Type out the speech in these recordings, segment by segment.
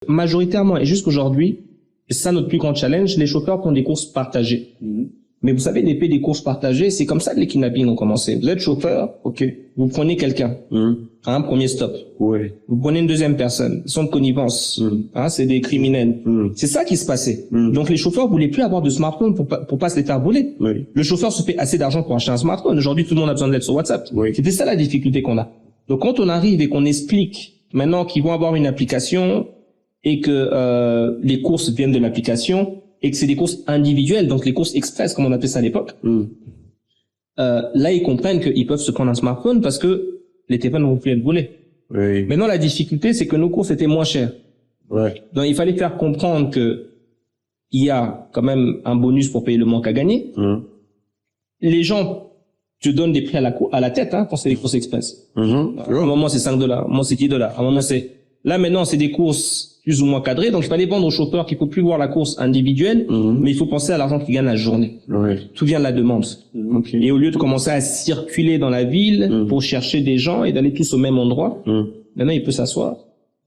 Majoritairement, et jusqu'aujourd'hui, c'est ça notre plus grand challenge, les chauffeurs font des courses partagées. Mais vous savez, l'épée des courses partagées, c'est comme ça que les kidnappings ont commencé. Vous êtes chauffeur, ok, vous prenez quelqu'un, un premier stop. Vous prenez une deuxième personne, ils sont de connivence, c'est des criminels. C'est ça qui se passait. Donc les chauffeurs voulaient plus avoir de smartphone pour pas se les faire voler. Le chauffeur se fait assez d'argent pour acheter un smartphone. Aujourd'hui, tout le monde a besoin d'être sur WhatsApp. C'était ça la difficulté qu'on a. Donc quand on arrive et qu'on explique maintenant qu'ils vont avoir une application et que les courses viennent de l'application, et que c'est des courses individuelles, donc les courses express, comme on appelait ça à l'époque, là, ils comprennent qu'ils peuvent se prendre un smartphone parce que les téléphones vont plus être volés. Maintenant, la difficulté, c'est que nos courses étaient moins chères. Donc, il fallait faire comprendre que il y a quand même un bonus pour payer le manque à gagner. Les gens te donnent des prix à la tête, quand c'est des courses express. À un moment, c'est $5. À un moment, c'est $10. À un moment, là, maintenant, c'est des courses plus ou moins cadré, donc il fallait vendre aux chauffeurs qu'il faut plus voir la course individuelle, mais il faut penser à l'argent qu'ils gagnent la journée. Tout vient de la demande. Et au lieu de commencer à circuler dans la ville pour chercher des gens et d'aller tous au même endroit, maintenant il peut s'asseoir,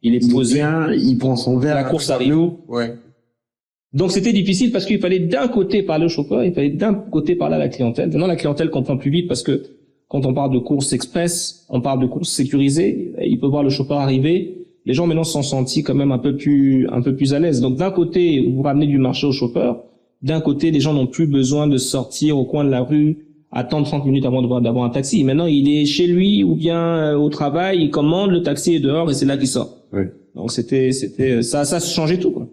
il est posé, il prend son verre, la course arrive. Donc c'était difficile parce qu'il fallait d'un côté parler aux chauffeurs, il fallait d'un côté parler à la clientèle. Maintenant la clientèle comprend plus vite parce que quand on parle de courses express, on parle de courses sécurisées, il peut voir le chauffeur arriver. Les gens maintenant se sont sentis quand même un peu plus à l'aise. Donc d'un côté, vous ramenez du marché aux chauffeurs. D'un côté, les gens n'ont plus besoin de sortir au coin de la rue, attendre 30 minutes avant d'avoir un taxi. Maintenant, il est chez lui ou bien au travail, il commande, le taxi est dehors et c'est là qu'il sort. Donc ça a changé tout, quoi.